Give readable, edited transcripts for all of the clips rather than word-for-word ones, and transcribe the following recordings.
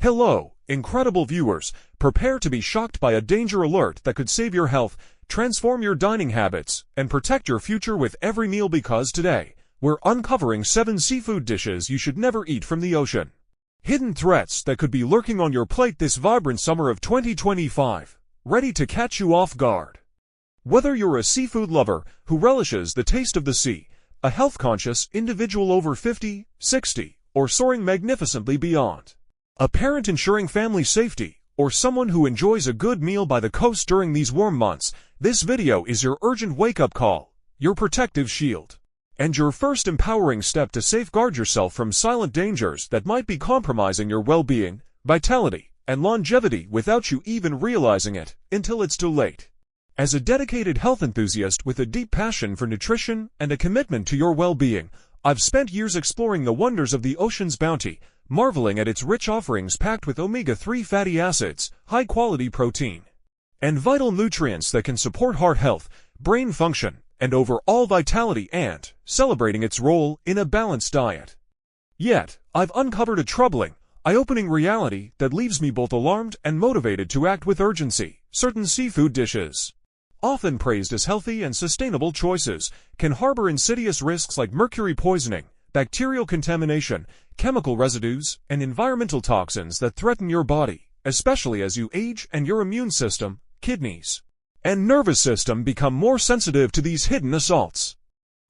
Hello, incredible viewers. Prepare to be shocked by a danger alert that could save your health, transform your dining habits, and protect your future with every meal, because today, we're uncovering 7 seafood dishes you should never eat from the ocean. Hidden threats that could be lurking on your plate this vibrant summer of 2025, ready to catch you off guard. Whether you're a seafood lover who relishes the taste of the sea, a health-conscious individual over 50, 60, or soaring magnificently beyond, a parent ensuring family safety, or someone who enjoys a good meal by the coast during these warm months, this video is your urgent wake-up call, your protective shield, and your first empowering step to safeguard yourself from silent dangers that might be compromising your well-being, vitality, and longevity without you even realizing it, until it's too late. As a dedicated health enthusiast with a deep passion for nutrition and a commitment to your well-being, I've spent years exploring the wonders of the ocean's bounty, marveling at its rich offerings packed with omega-3 fatty acids, high-quality protein, and vital nutrients that can support heart health, brain function, and overall vitality, and celebrating its role in a balanced diet. Yet, I've uncovered a troubling, eye-opening reality that leaves me both alarmed and motivated to act with urgency. Certain seafood dishes, often praised as healthy and sustainable choices, can harbor insidious risks like mercury poisoning, bacterial contamination, chemical residues, and environmental toxins that threaten your body, especially as you age and your immune system, kidneys, and nervous system become more sensitive to these hidden assaults.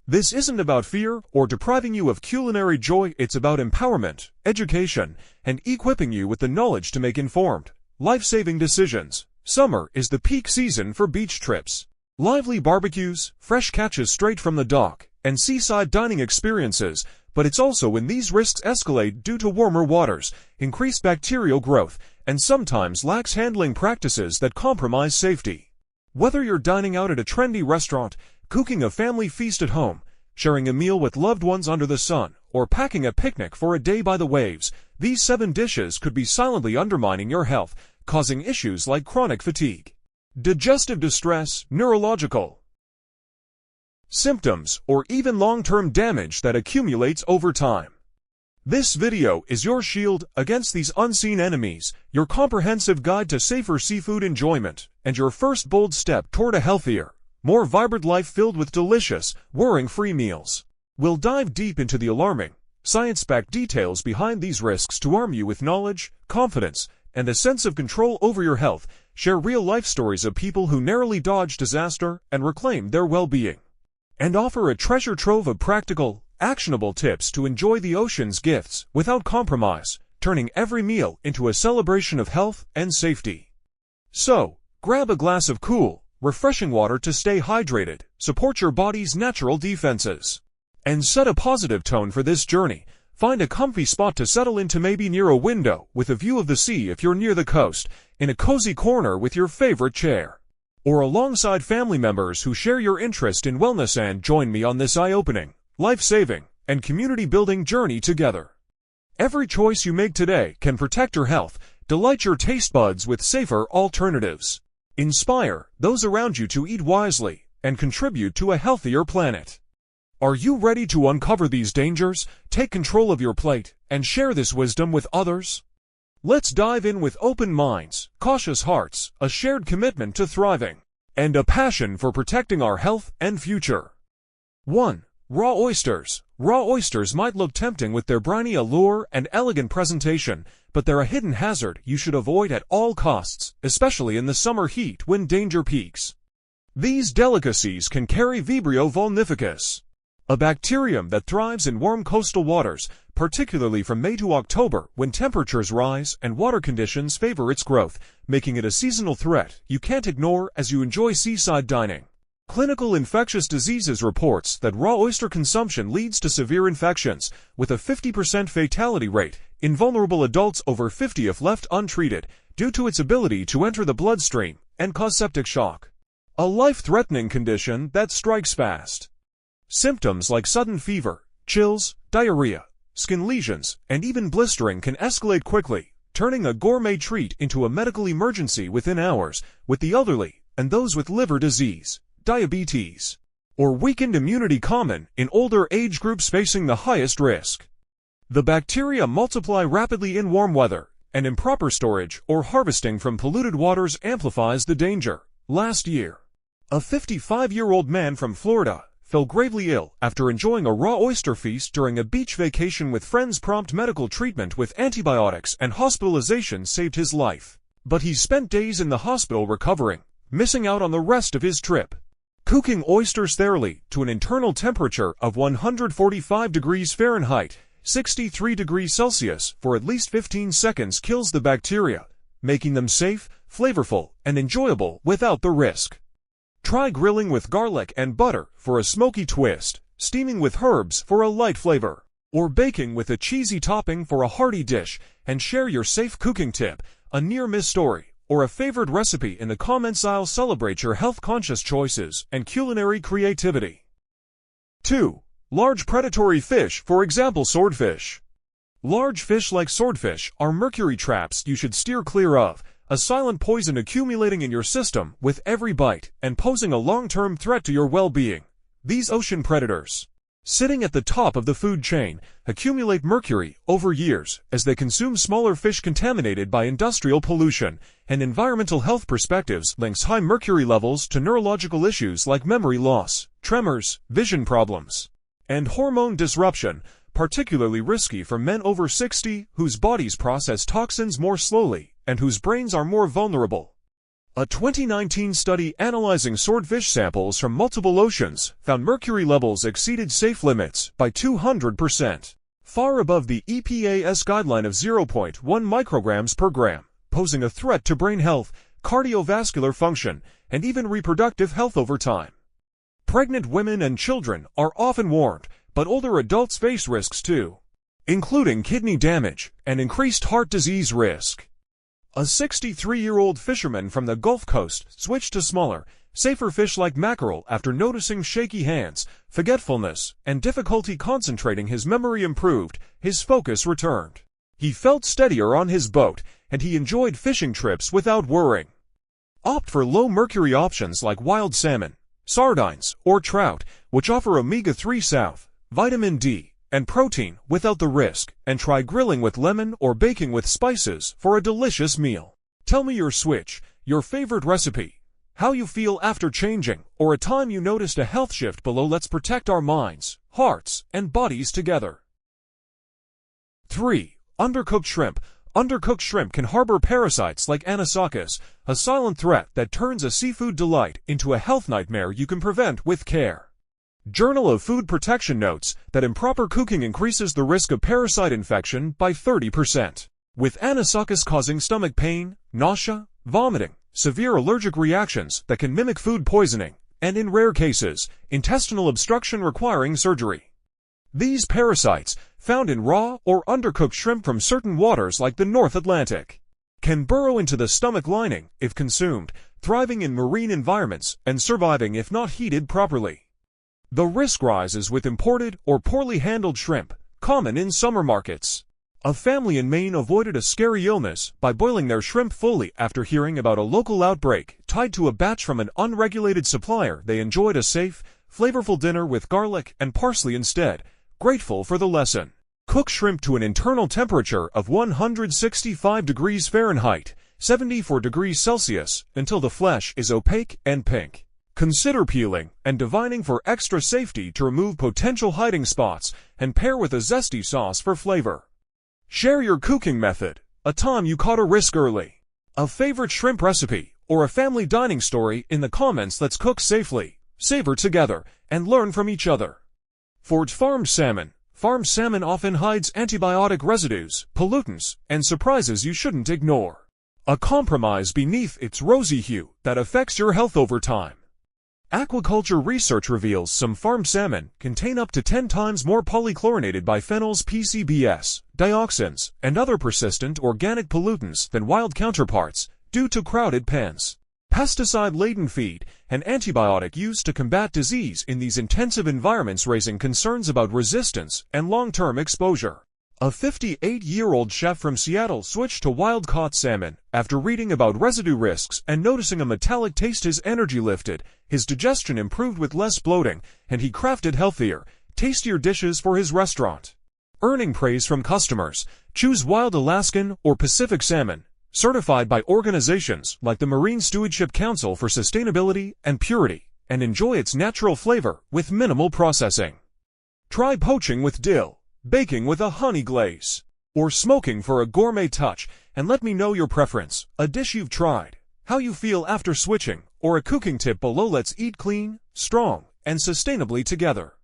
This isn't about fear or depriving you of culinary joy, it's about empowerment, education, and equipping you with the knowledge to make informed, life-saving decisions. Summer is the peak season for beach trips, lively barbecues, fresh catches straight from the dock, and seaside dining experiences, but it's also when these risks escalate due to warmer waters, increased bacterial growth, and sometimes lax handling practices that compromise safety. Whether you're dining out at a trendy restaurant, cooking a family feast at home, sharing a meal with loved ones under the sun, or packing a picnic for a day by the waves, these 7 dishes could be silently undermining your health, causing issues like chronic fatigue, digestive distress, neurological symptoms, or even long-term damage that accumulates over time. This video is your shield against these unseen enemies, your comprehensive guide to safer seafood enjoyment, and your first bold step toward a healthier, more vibrant life filled with delicious, worrying-free meals. We'll dive deep into the alarming, science-backed details behind these risks to arm you with knowledge, confidence, and a sense of control over your health, share real-life stories of people who narrowly dodged disaster and reclaimed their well-being, and offer a treasure trove of practical, actionable tips to enjoy the ocean's gifts without compromise, turning every meal into a celebration of health and safety. So, grab a glass of cool, refreshing water to stay hydrated, support your body's natural defenses, and set a positive tone for this journey. Find a comfy spot to settle into, maybe near a window with a view of the sea if you're near the coast, in a cozy corner with your favorite chair, or alongside family members who share your interest in wellness, and join me on this eye-opening, life-saving, and community-building journey together. Every choice you make today can protect your health, delight your taste buds with safer alternatives, inspire those around you to eat wisely, and contribute to a healthier planet. Are you ready to uncover these dangers, take control of your plate, and share this wisdom with others? Let's dive in with open minds, cautious hearts, a shared commitment to thriving, and a passion for protecting our health and future. 1. Raw oysters. Raw oysters might look tempting with their briny allure and elegant presentation, but they're a hidden hazard you should avoid at all costs, especially in the summer heat when danger peaks. These delicacies can carry Vibrio vulnificus, a bacterium that thrives in warm coastal waters, particularly from May to October when temperatures rise and water conditions favor its growth, making it a seasonal threat you can't ignore as you enjoy seaside dining. Clinical Infectious Diseases reports that raw oyster consumption leads to severe infections, with a 50% fatality rate in vulnerable adults over 50 if left untreated, due to its ability to enter the bloodstream and cause septic shock, a life-threatening condition that strikes fast. Symptoms like sudden fever, chills, diarrhea, skin lesions, and even blistering can escalate quickly, turning a gourmet treat into a medical emergency within hours, with the elderly and those with liver disease, diabetes, or weakened immunity common in older age groups facing the highest risk. The bacteria multiply rapidly in warm weather, and improper storage or harvesting from polluted waters amplifies the danger. Last year, a 55-year-old man from Florida fell gravely ill after enjoying a raw oyster feast during a beach vacation with friends. Prompt medical treatment with antibiotics and hospitalization saved his life, but he spent days in the hospital recovering, missing out on the rest of his trip. Cooking oysters thoroughly to an internal temperature of 145 degrees Fahrenheit, 63 degrees Celsius for at least 15 seconds kills the bacteria, making them safe, flavorful, and enjoyable without the risk. Try grilling with garlic and butter for a smoky twist, steaming with herbs for a light flavor, or baking with a cheesy topping for a hearty dish. And share your safe cooking tip, a near-miss story, or a favorite recipe in the comments. I'll celebrate your health-conscious choices and culinary creativity. 2. Large predatory fish, for example swordfish. Large fish like swordfish are mercury traps you should steer clear of, a silent poison accumulating in your system with every bite and posing a long-term threat to your well-being. These ocean predators, sitting at the top of the food chain, accumulate mercury over years as they consume smaller fish contaminated by industrial pollution. And environmental health perspectives links high mercury levels to neurological issues like memory loss, tremors, vision problems, and hormone disruption, particularly risky for men over 60 whose bodies process toxins more slowly and whose brains are more vulnerable. A 2019 study analyzing swordfish samples from multiple oceans found mercury levels exceeded safe limits by 200%, far above the EPA's guideline of 0.1 micrograms per gram, posing a threat to brain health, cardiovascular function, and even reproductive health over time. Pregnant women and children are often warned, but older adults face risks too, including kidney damage and increased heart disease risk. A 63-year-old fisherman from the Gulf Coast switched to smaller, safer fish like mackerel after noticing shaky hands, forgetfulness, and difficulty concentrating. His memory improved, his focus returned. He felt steadier on his boat, and he enjoyed fishing trips without worrying. Opt for low-mercury options like wild salmon, sardines, or trout, which offer omega-3 south, vitamin D, and protein without the risk, and try grilling with lemon or baking with spices for a delicious meal. Tell me your switch, your favorite recipe, how you feel after changing, or a time you noticed a health shift below. Let's protect our minds, hearts, and bodies together. 3. Undercooked shrimp. Undercooked shrimp can harbor parasites like anisakis, a silent threat that turns a seafood delight into a health nightmare you can prevent with care. Journal of Food Protection notes that improper cooking increases the risk of parasite infection by 30%, with anisakis causing stomach pain, nausea, vomiting, severe allergic reactions that can mimic food poisoning, and in rare cases, intestinal obstruction requiring surgery. These parasites, found in raw or undercooked shrimp from certain waters like the North Atlantic, can burrow into the stomach lining if consumed, thriving in marine environments and surviving if not heated properly. The risk rises with imported or poorly handled shrimp, common in summer markets. A family in Maine avoided a scary illness by boiling their shrimp fully after hearing about a local outbreak tied to a batch from an unregulated supplier. They enjoyed a safe, flavorful dinner with garlic and parsley instead, grateful for the lesson. Cook shrimp to an internal temperature of 165 degrees Fahrenheit, 74 degrees Celsius, until the flesh is opaque and pink. Consider peeling and divining for extra safety to remove potential hiding spots, and pair with a zesty sauce for flavor. Share your cooking method, a time you caught a risk early, a favorite shrimp recipe, or a family dining story in the comments. Let's cook safely, savor together, and learn from each other. For farmed salmon. Farmed salmon often hides antibiotic residues, pollutants, and surprises you shouldn't ignore. A compromise beneath its rosy hue that affects your health over time. Aquaculture research reveals some farmed salmon contain up to 10 times more polychlorinated biphenyls, PCBs, dioxins, and other persistent organic pollutants than wild counterparts due to crowded pens, pesticide-laden feed, and antibiotic use to combat disease in these intensive environments, raising concerns about resistance and long-term exposure. A 58-year-old chef from Seattle switched to wild-caught salmon after reading about residue risks and noticing a metallic taste. His energy lifted, his digestion improved with less bloating, and he crafted healthier, tastier dishes for his restaurant. earning praise from customers. Choose wild Alaskan or Pacific salmon, certified by organizations like the Marine Stewardship Council for sustainability and purity, and enjoy its natural flavor with minimal processing. Try poaching with dill, baking with a honey glaze, or smoking for a gourmet touch, and let me know your preference, a dish you've tried, how you feel after switching, or a cooking tip below. Let's eat clean, strong, and sustainably together.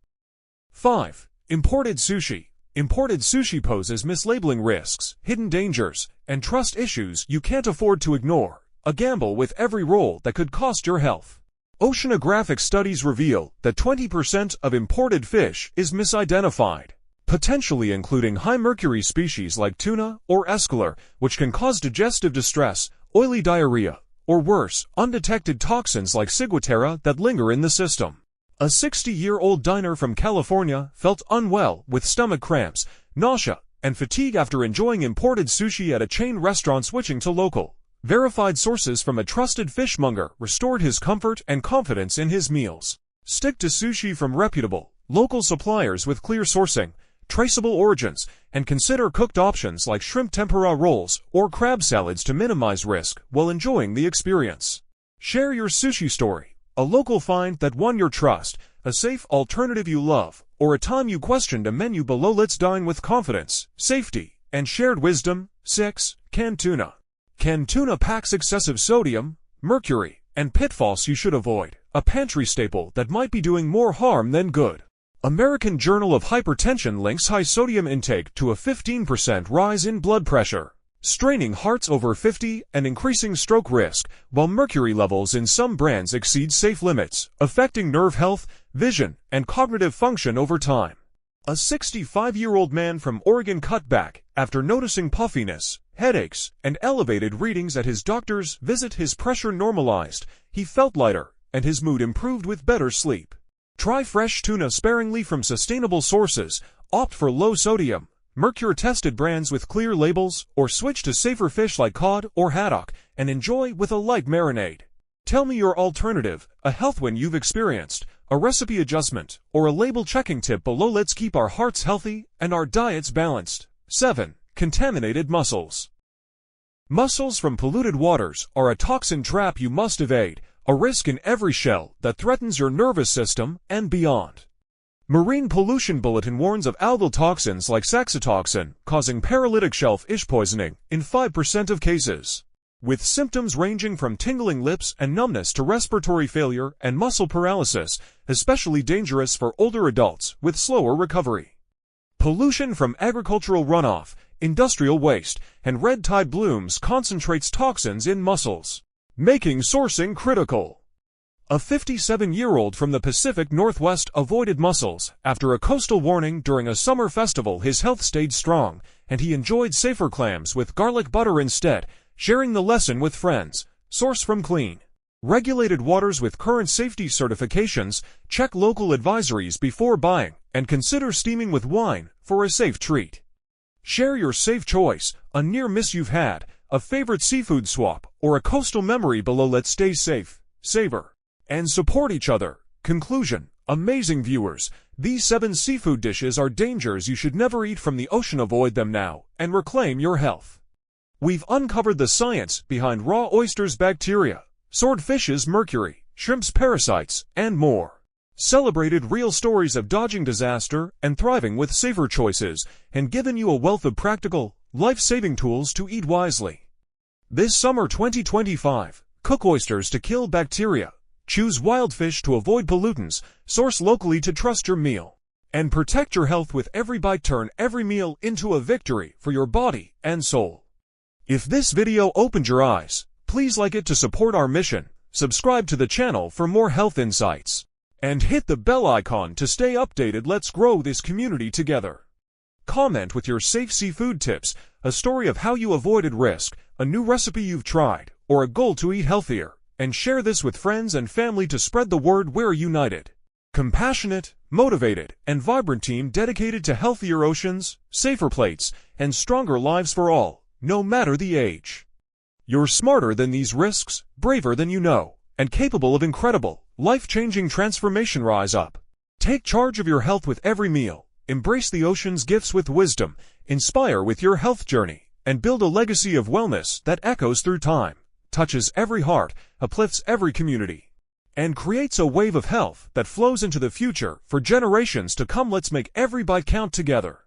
5. Imported sushi. Imported sushi poses mislabeling risks, hidden dangers, and trust issues you can't afford to ignore. A gamble with every roll that could cost your health. Oceanographic studies reveal that 20% of imported fish is misidentified, potentially including high mercury species like tuna or escolar, which can cause digestive distress, oily diarrhea, or worse, undetected toxins like ciguatera that linger in the system. A 60-year-old diner from California felt unwell with stomach cramps, nausea, and fatigue after enjoying imported sushi at a chain restaurant. Switching to local, verified sources from a trusted fishmonger restored his comfort and confidence in his meals. Stick to sushi from reputable, local suppliers with clear sourcing, traceable origins, and consider cooked options like shrimp tempura rolls or crab salads to minimize risk while enjoying the experience. Share your sushi story. A local find that won your trust, a safe alternative you love, or a time you questioned a menu below. Let's dine with confidence, safety, and shared wisdom. 6. Canned tuna. Canned tuna packs excessive sodium, mercury, and pitfalls you should avoid, a pantry staple that might be doing more harm than good. American Journal of Hypertension links high sodium intake to a 15% rise in blood pressure, straining hearts over 50 and increasing stroke risk, while mercury levels in some brands exceed safe limits, affecting nerve health, vision, and cognitive function over time. A 65-year-old man from Oregon cut back after noticing puffiness, headaches, and elevated readings at his doctor's visit. His pressure normalized, he felt lighter, and his mood improved with better sleep. Try fresh tuna sparingly from sustainable sources, opt for low-sodium, mercury-tested brands with clear labels, or switch to safer fish like cod or haddock, and enjoy with a light marinade. Tell me your alternative, a health win you've experienced, a recipe adjustment, or a label-checking tip below. Let's keep our hearts healthy and our diets balanced. 7. Contaminated mussels. Mussels from polluted waters are a toxin trap you must evade, a risk in every shell that threatens your nervous system and beyond. Marine Pollution Bulletin warns of algal toxins like saxitoxin, causing paralytic shellfish poisoning in 5% of cases, with symptoms ranging from tingling lips and numbness to respiratory failure and muscle paralysis, especially dangerous for older adults with slower recovery. Pollution from agricultural runoff, industrial waste, and red tide blooms concentrates toxins in mussels, making sourcing critical. A 57-year-old from the Pacific Northwest avoided mussels after a coastal warning during a summer festival. His health stayed strong, and he enjoyed safer clams with garlic butter instead, sharing the lesson with friends. Source from clean, regulated waters with current safety certifications. Check local advisories before buying, and consider steaming with wine for a safe treat. Share your safe choice, a near miss you've had, a favorite seafood swap, or a coastal memory below. Let's stay safe, savor, and support each other. Conclusion. Amazing viewers, these 7 seafood dishes are dangers you should never eat from the ocean. Avoid them now, and reclaim your health. We've uncovered the science behind raw oysters' bacteria, swordfish's mercury, shrimp's parasites, and more. Celebrated real stories of dodging disaster and thriving with safer choices, and given you a wealth of practical, life-saving tools to eat wisely. This summer 2025, cook oysters to kill bacteria. Choose wild fish to avoid pollutants, source locally to trust your meal, and protect your health with every bite. Turn every meal into a victory for your body and soul. If this video opened your eyes, please like it to support our mission, subscribe to the channel for more health insights, and hit the bell icon to stay updated. Let's grow this community together. Comment with your safe seafood tips, a story of how you avoided risk, a new recipe you've tried, or a goal to eat healthier. And share this with friends and family to spread the word. We're united, compassionate, motivated, and vibrant team dedicated to healthier oceans, safer plates, and stronger lives for all, no matter the age. You're smarter than these risks, braver than you know, and capable of incredible, life-changing transformation. Rise up. Take charge of your health with every meal, Embrace the ocean's gifts with wisdom, inspire with your health journey, and build a legacy of wellness that echoes through time, touches every heart, uplifts every community, and creates a wave of health that flows into the future for generations to come. Let's make every bite count together.